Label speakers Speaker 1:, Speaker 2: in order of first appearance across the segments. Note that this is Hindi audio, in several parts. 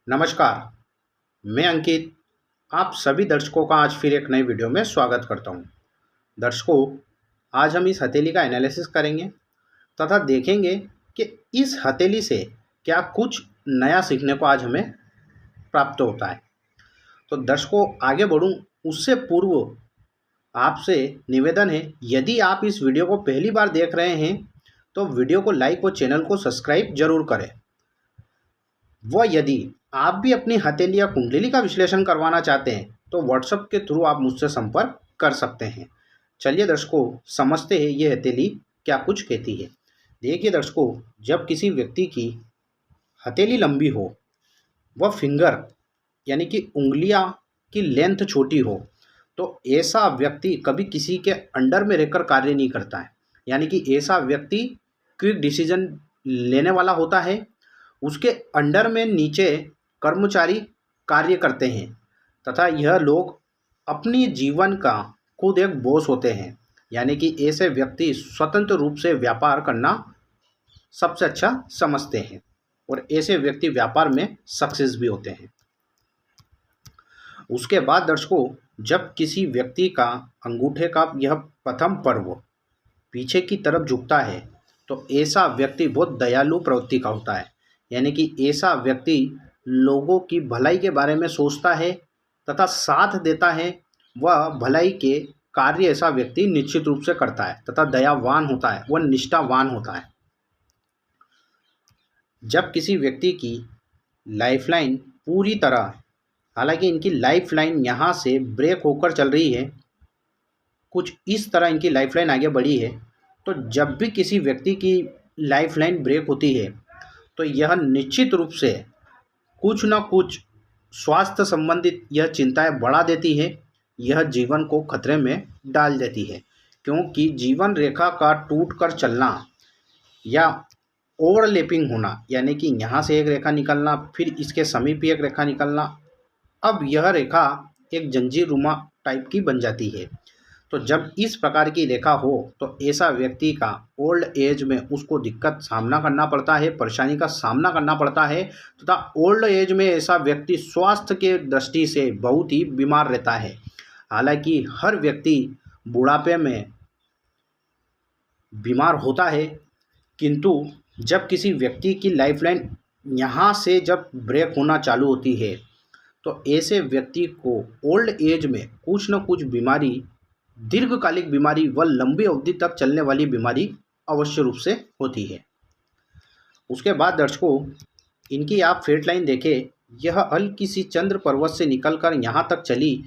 Speaker 1: नमस्कार, मैं अंकित आप सभी दर्शकों का आज फिर एक नई वीडियो में स्वागत करता हूं। दर्शकों, आज हम इस हथेली का एनालिसिस करेंगे तथा देखेंगे कि इस हथेली से क्या कुछ नया सीखने को आज हमें प्राप्त होता है। तो दर्शकों, आगे बढ़ूं उससे पूर्व आपसे निवेदन है, यदि आप इस वीडियो को पहली बार देख रहे हैं तो वीडियो को लाइक और चैनल को सब्सक्राइब जरूर करें। यदि आप भी अपनी हथेली या कुंडली का विश्लेषण करवाना चाहते हैं तो व्हाट्सएप के थ्रू आप मुझसे संपर्क कर सकते हैं। चलिए दर्शकों, समझते हैं ये हथेली क्या कुछ कहती है। देखिए दर्शकों, जब किसी व्यक्ति की हथेली लंबी हो, वह फिंगर यानी कि उंगलियां की लेंथ छोटी हो, तो ऐसा व्यक्ति कभी किसी के अंडर में रहकर कार्य नहीं करता है। यानी कि ऐसा व्यक्ति क्विक डिसीजन लेने वाला होता है। उसके अंडर में नीचे कर्मचारी कार्य करते हैं तथा यह लोग अपनी जीवन का खुद एक बॉस होते हैं। यानी कि ऐसे व्यक्ति स्वतंत्र रूप से व्यापार करना सबसे अच्छा समझते हैं और ऐसे व्यक्ति व्यापार में सक्सेस भी होते हैं। उसके बाद दर्शकों, जब किसी व्यक्ति का अंगूठे का यह प्रथम पर्व पीछे की तरफ झुकता है तो ऐसा व्यक्ति बहुत दयालु प्रवृत्ति का होता है। यानी कि ऐसा व्यक्ति लोगों की भलाई के बारे में सोचता है तथा साथ देता है। वह भलाई के कार्य ऐसा व्यक्ति निश्चित रूप से करता है तथा दयावान होता है, वह निष्ठावान होता है। जब किसी व्यक्ति की लाइफलाइन पूरी तरह, हालांकि इनकी लाइफलाइन यहाँ से ब्रेक होकर चल रही है, कुछ इस तरह इनकी लाइफलाइन आगे बढ़ी है, तो जब भी किसी व्यक्ति की लाइफलाइन ब्रेक होती है तो यह निश्चित रूप से कुछ न कुछ स्वास्थ्य संबंधित यह चिंताएं बढ़ा देती है। यह जीवन को खतरे में डाल देती है, क्योंकि जीवन रेखा का टूट कर चलना या ओवरलैपिंग होना, यानी कि यहाँ से एक रेखा निकलना फिर इसके समीप एक रेखा निकलना, अब यह रेखा एक जंजीरुमा टाइप की बन जाती है। तो जब इस प्रकार की रेखा हो तो ऐसा व्यक्ति का ओल्ड एज में उसको दिक्कत सामना करना पड़ता है, परेशानी का सामना करना पड़ता है तथा ओल्ड एज में ऐसा व्यक्ति स्वास्थ्य के दृष्टि से बहुत ही बीमार रहता है। हालांकि हर व्यक्ति बुढ़ापे में बीमार होता है, किंतु जब किसी व्यक्ति की लाइफलाइन यहाँ से जब ब्रेक होना चालू होती है तो ऐसे व्यक्ति को ओल्ड एज में कुछ न कुछ बीमारी, दीर्घकालिक बीमारी व लंबी अवधि तक चलने वाली बीमारी अवश्य रूप से होती है। उसके बाद दर्शकों, इनकी आप फेट लाइन देखें, यह हल्की सी चंद्र पर्वत से निकलकर यहाँ तक चली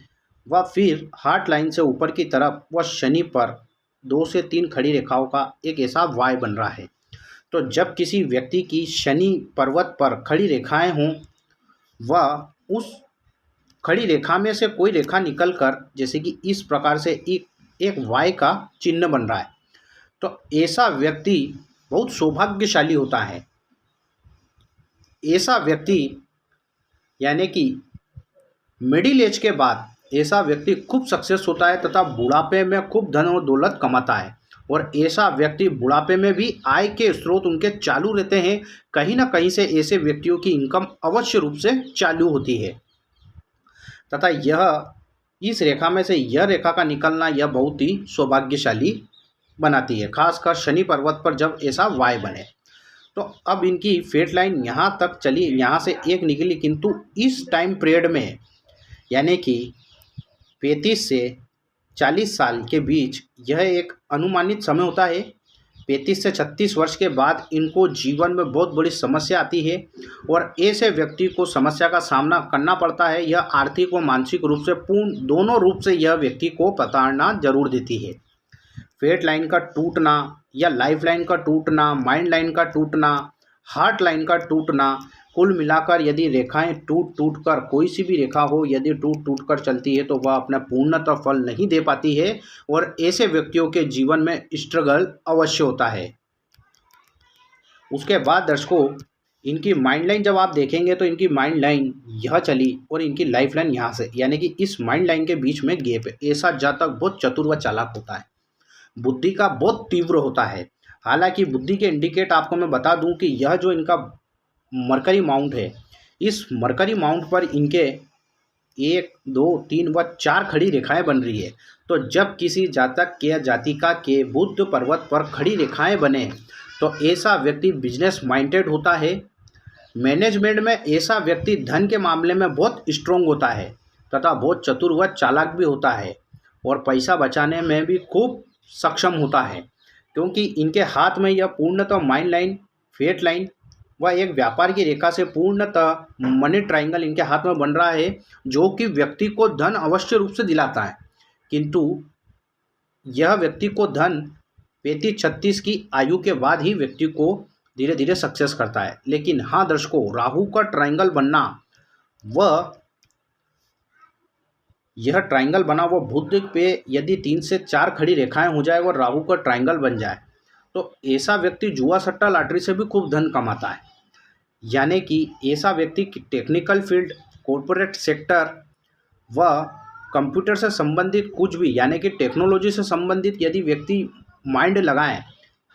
Speaker 1: व फिर हार्ट लाइन से ऊपर की तरफ वह शनि पर 2 से 3 खड़ी रेखाओं का एक ऐसा वाय बन रहा है। तो जब किसी व्यक्ति की शनि पर्वत पर खड़ी रेखाएं हों, वह उस खड़ी रेखा में से कोई रेखा निकलकर जैसे कि इस प्रकार से एक वाय का चिन्ह बन रहा है, तो ऐसा व्यक्ति बहुत सौभाग्यशाली होता है। ऐसा व्यक्ति यानी कि मिडिल एज के बाद ऐसा व्यक्ति खूब सक्सेस होता है तथा बुढ़ापे में खूब धन और दौलत कमाता है। और ऐसा व्यक्ति बुढ़ापे में भी आय के स्रोत उनके चालू रहते हैं। कहीं ना कहीं से ऐसे व्यक्तियों की इनकम अवश्य रूप से चालू होती है तथा यह इस रेखा में से यह रेखा का निकलना यह बहुत ही सौभाग्यशाली बनाती है, खासकर शनि पर्वत पर जब ऐसा वाय बने। तो अब इनकी फेट लाइन यहाँ तक चली, यहाँ से एक निकली, किंतु इस टाइम पीरियड में यानी कि 35 से 40 साल के बीच यह एक अनुमानित समय होता है। 35 से 36 वर्ष के बाद इनको जीवन में बहुत बड़ी समस्या आती है और ऐसे व्यक्ति को समस्या का सामना करना पड़ता है। यह आर्थिक व मानसिक रूप से पूर्ण दोनों रूप से यह व्यक्ति को प्रताड़ना जरूर देती है। फेट लाइन का टूटना या लाइफ लाइन का टूटना, माइंड लाइन का टूटना, हार्ट लाइन का टूटना, कुल मिलाकर यदि रेखाएं टूट कर कोई सी भी रेखा हो, यदि टूट कर चलती है तो वह अपना पूर्णतः फल नहीं दे पाती है और ऐसे व्यक्तियों के जीवन में स्ट्रगल अवश्य होता है। उसके बाद दर्शकों, इनकी माइंड लाइन जब आप देखेंगे तो इनकी माइंड लाइन यह चली और इनकी लाइफ लाइन यहाँ से, यानी कि इस माइंड लाइन के बीच में गैप है। ऐसा जातक बहुत चतुर व चालाक होता है, बुद्धि का बहुत तीव्र होता है। हालांकि बुद्धि के इंडिकेट आपको मैं बता दूं कि यह जो इनका मरकरी माउंट है, इस मरकरी माउंट पर इनके 1, 2, 3 व 4 खड़ी रेखाएं बन रही है। तो जब किसी जातक के या जातिका के बुध पर्वत पर खड़ी रेखाएं बने तो ऐसा व्यक्ति बिजनेस माइंडेड होता है। मैनेजमेंट में ऐसा व्यक्ति धन के मामले में बहुत स्ट्रोंग होता है तथा बहुत चतुर व चालाक भी होता है और पैसा बचाने में भी खूब सक्षम होता है, क्योंकि इनके हाथ में यह पूर्णतः माइंड लाइन, फेट लाइन व एक व्यापार की रेखा से पूर्णतः मनी ट्राइंगल इनके हाथ में बन रहा है, जो कि व्यक्ति को धन अवश्य रूप से दिलाता है। किंतु यह व्यक्ति को धन 35-36 की आयु के बाद ही व्यक्ति को धीरे धीरे सक्सेस करता है। लेकिन हाँ दर्शकों, राहु का ट्राइंगल बनना व यह ट्राइंगल बना वो बुध पे यदि 3 से 4 खड़ी रेखाएं हो जाए और राहु का ट्राइंगल बन जाए तो ऐसा व्यक्ति जुआ सट्टा लॉटरी से भी खूब धन कमाता है। यानी कि ऐसा व्यक्ति टेक्निकल फील्ड, कॉरपोरेट सेक्टर व कंप्यूटर से संबंधित कुछ भी यानी कि टेक्नोलॉजी से संबंधित यदि व्यक्ति माइंड लगाए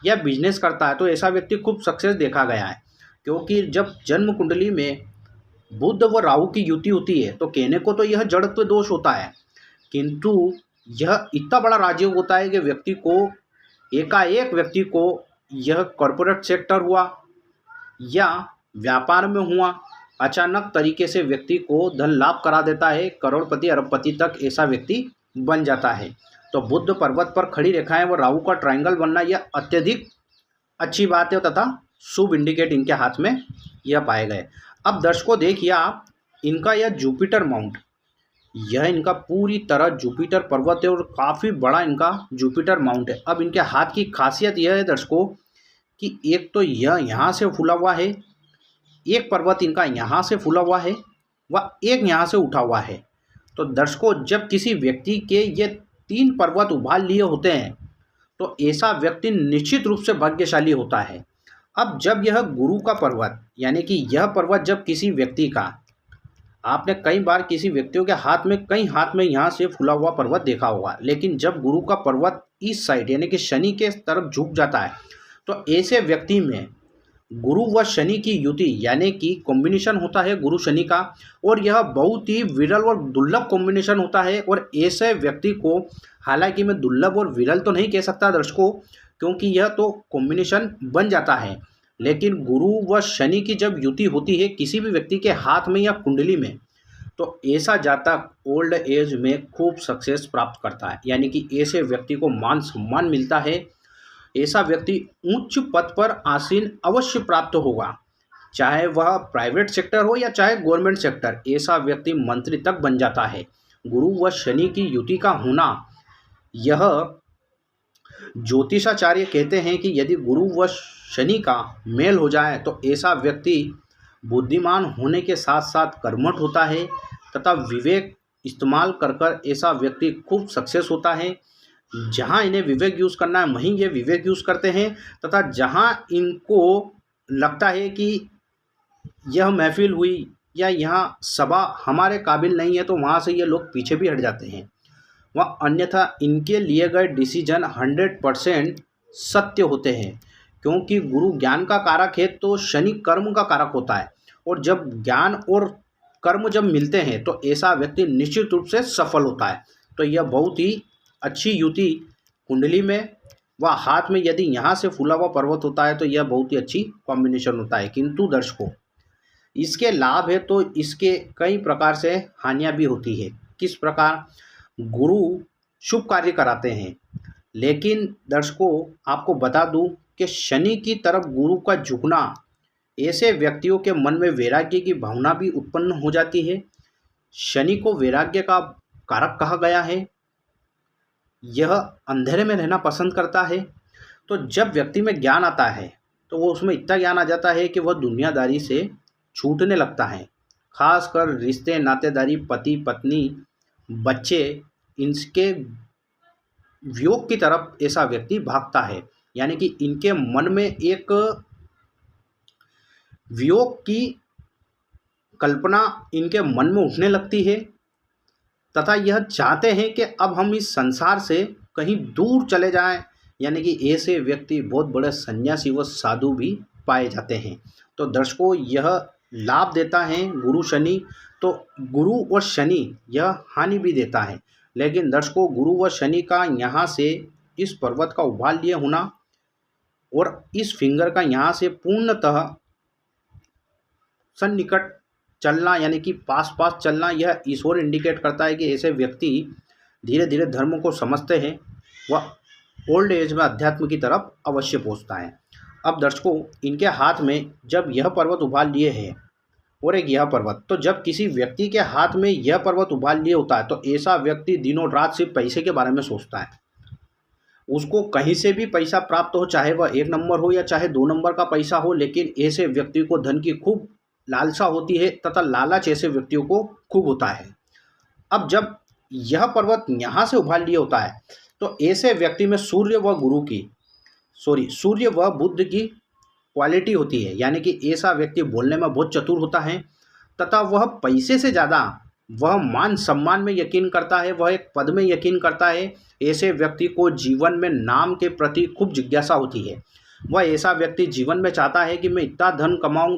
Speaker 1: या बिजनेस करता है तो ऐसा व्यक्ति खूब सक्सेस देखा गया है। क्योंकि जब जन्म कुंडली में बुध व राहु की युति होती है तो कहने को तो यह जड़त्व दोष होता है, किंतु यह इतना बड़ा राजयोग होता है कि व्यक्ति को एकाएक व्यक्ति को यह कॉरपोरेट सेक्टर हुआ या व्यापार में हुआ, अचानक तरीके से व्यक्ति को धन लाभ करा देता है, करोड़पति अरबपति तक ऐसा व्यक्ति बन जाता है। तो बुध पर्वत पर खड़ी रेखाएं व राहु का ट्रायंगल बनना यह अत्यधिक अच्छी बात है तथा शुभ इंडिकेट इनके हाथ में यह पाए गए। अब दर्शकों देखिए आप, इनका यह जुपिटर माउंट, यह इनका पूरी तरह जुपिटर पर्वत है और काफ़ी बड़ा इनका जुपिटर माउंट है। अब इनके हाथ की खासियत यह है दर्शकों कि एक तो यह यहाँ से फूला हुआ है, एक पर्वत इनका यहाँ से फूला हुआ है व एक यहाँ से उठा हुआ है। तो दर्शकों जब किसी व्यक्ति के ये 3 पर्वत उभार लिए होते हैं तो ऐसा व्यक्ति निश्चित रूप से भाग्यशाली होता है। अब जब यह गुरु का पर्वत यानी कि यह पर्वत जब किसी व्यक्ति का, आपने कई बार किसी व्यक्तियों के हाथ में यहाँ से फूला हुआ पर्वत देखा होगा, लेकिन जब गुरु का पर्वत इस साइड यानी कि शनि के तरफ झुक जाता है तो ऐसे व्यक्ति में गुरु व शनि की युति यानी कि कॉम्बिनेशन होता है गुरु शनि का, और यह बहुत ही विरल और दुर्लभ कॉम्बिनेशन होता है। और ऐसे व्यक्ति को, हालांकि मैं दुर्लभ और विरल तो नहीं कह सकता दर्शकों क्योंकि यह तो कॉम्बिनेशन बन जाता है, लेकिन गुरु व शनि की जब युति होती है किसी भी व्यक्ति के हाथ में या कुंडली में तो ऐसा जातक ओल्ड एज में खूब सक्सेस प्राप्त करता है, यानी कि ऐसे व्यक्ति को मान सम्मान मिलता है। ऐसा व्यक्ति उच्च पद पर आसीन अवश्य प्राप्त होगा, चाहे वह प्राइवेट सेक्टर हो या चाहे गवर्नमेंट सेक्टर। ऐसा व्यक्ति मंत्री तक बन जाता है। गुरु व शनि की युति का होना, यह ज्योतिषाचार्य कहते हैं कि यदि गुरु व शनि का मेल हो जाए तो ऐसा व्यक्ति बुद्धिमान होने के साथ साथ कर्मठ होता है तथा विवेक इस्तेमाल कर कर ऐसा व्यक्ति खूब सक्सेस होता है। जहाँ इन्हें विवेक यूज़ करना है वहीं ये विवेक यूज़ करते हैं तथा जहाँ इनको लगता है कि यह महफिल हुई या यहाँ सभा हमारे काबिल नहीं है तो वहाँ से ये लोग पीछे भी हट जाते हैं। वह अन्यथा इनके लिए गए डिसीजन 100% सत्य होते हैं, क्योंकि गुरु ज्ञान का कारक है तो शनि कर्म का कारक होता है, और जब ज्ञान और कर्म जब मिलते हैं तो ऐसा व्यक्ति निश्चित रूप से सफल होता है। तो यह बहुत ही अच्छी युति कुंडली में व हाथ में यदि यहाँ से फूला हुआ पर्वत होता है तो यह बहुत ही अच्छी कॉम्बिनेशन होता है। किंतु दर्शकों इसके लाभ है तो इसके कई प्रकार से हानियाँ भी होती है। किस प्रकार? गुरु शुभ कार्य कराते हैं, लेकिन दर्शकों आपको बता दूं कि शनि की तरफ गुरु का झुकना ऐसे व्यक्तियों के मन में वैराग्य की भावना भी उत्पन्न हो जाती है। शनि को वैराग्य का कारक कहा गया है। यह अंधेरे में रहना पसंद करता है। तो जब व्यक्ति में ज्ञान आता है तो वो उसमें इतना ज्ञान आ जाता है कि वह दुनियादारी से छूटने लगता है, खासकर रिश्ते नातेदारी, पति पत्नी, बच्चे, इनके वियोग की तरफ ऐसा व्यक्ति भागता है। यानी कि इनके मन में एक वियोग की कल्पना इनके मन में उठने लगती है तथा यह चाहते हैं कि अब हम इस संसार से कहीं दूर चले जाएं। यानी कि ऐसे व्यक्ति बहुत बड़े सन्यासी व साधु भी पाए जाते हैं। तो दर्शकों यह लाभ देता है गुरु शनि, तो गुरु और शनि यह हानि भी देता है। लेकिन दर्शकों, गुरु व शनि का यहाँ से इस पर्वत का उभाल लिए होना और इस फिंगर का यहाँ से पूर्णतः सन्निकट चलना, यानी कि पास पास चलना, यह ईश्वर इंडिकेट करता है कि ऐसे व्यक्ति धीरे धीरे धर्म को समझते हैं, वह ओल्ड एज में अध्यात्म की तरफ अवश्य पहुंचता है। अब दर्शकों, इनके हाथ में जब यह पर्वत उभाल लिए है और एक यह पर्वत, तो जब किसी व्यक्ति के हाथ में यह पर्वत उभाल लिए होता है तो ऐसा व्यक्ति दिनों रात सिर्फ पैसे के बारे में सोचता है। उसको कहीं से भी पैसा प्राप्त हो, चाहे वह 1 नंबर हो या चाहे 2 नंबर का पैसा हो, लेकिन ऐसे व्यक्ति को धन की खूब लालसा होती है तथा लालच ऐसे व्यक्तियों को खूब होता है। अब जब यह पर्वत यहाँ से उभाल लिया होता है तो ऐसे व्यक्ति में सूर्य व बुध की क्वालिटी होती है, यानी कि ऐसा व्यक्ति बोलने में बहुत चतुर होता है तथा वह पैसे से ज़्यादा वह मान सम्मान में यकीन करता है, वह एक पद में यकीन करता है। ऐसे व्यक्ति को जीवन में नाम के प्रति खूब जिज्ञासा होती है। वह ऐसा व्यक्ति जीवन में चाहता है कि मैं इतना धन कमाऊं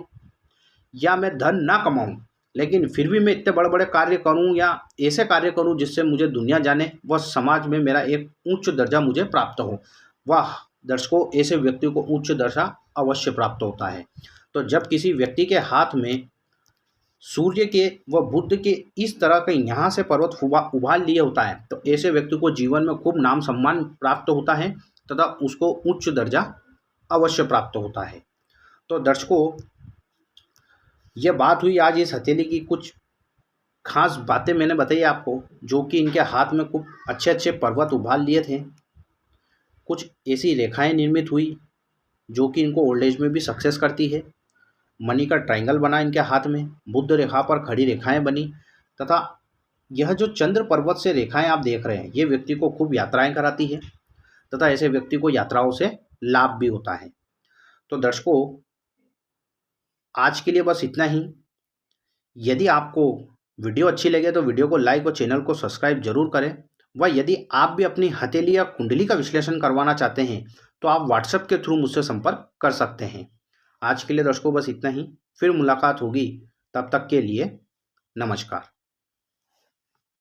Speaker 1: या मैं धन ना कमाऊं, लेकिन फिर भी मैं इतने बड़े बड़े कार्य करूं या ऐसे कार्य करूं जिससे मुझे दुनिया जाने, वह समाज में मेरा एक उच्च दर्जा मुझे प्राप्त हो। वह दर्शकों, ऐसे व्यक्ति को उच्च दर्जा अवश्य प्राप्त होता है। तो जब किसी व्यक्ति के हाथ में सूर्य के व बुध के इस तरह का यहाँ से पर्वत उभाल लिए होता है तो ऐसे व्यक्ति को जीवन में खूब नाम सम्मान प्राप्त होता है तथा उसको उच्च दर्जा अवश्य प्राप्त होता है। तो दर्शकों, यह बात हुई आज इस हथेली की, कुछ खास बातें मैंने बताई आपको, जो कि इनके हाथ में खूब अच्छे अच्छे पर्वत उभाल लिए थे। कुछ ऐसी रेखाएं निर्मित हुई जो कि इनको ओल्ड एज में भी सक्सेस करती है। मनी का ट्रायंगल बना इनके हाथ में, बुध रेखा पर खड़ी रेखाएं बनी तथा यह जो चंद्र पर्वत से रेखाएं आप देख रहे हैं, ये व्यक्ति को खूब यात्राएं कराती है तथा ऐसे व्यक्ति को यात्राओं से लाभ भी होता है। तो दर्शकों, आज के लिए बस इतना ही। यदि आपको वीडियो अच्छी लगे तो वीडियो को लाइक और चैनल को सब्सक्राइब जरूर करें। व यदि आप भी अपनी हथेली या कुंडली का विश्लेषण करवाना चाहते हैं तो आप व्हाट्सएप के थ्रू मुझसे संपर्क कर सकते हैं। आज के लिए दर्शकों बस इतना ही, फिर मुलाकात होगी, तब तक के लिए नमस्कार।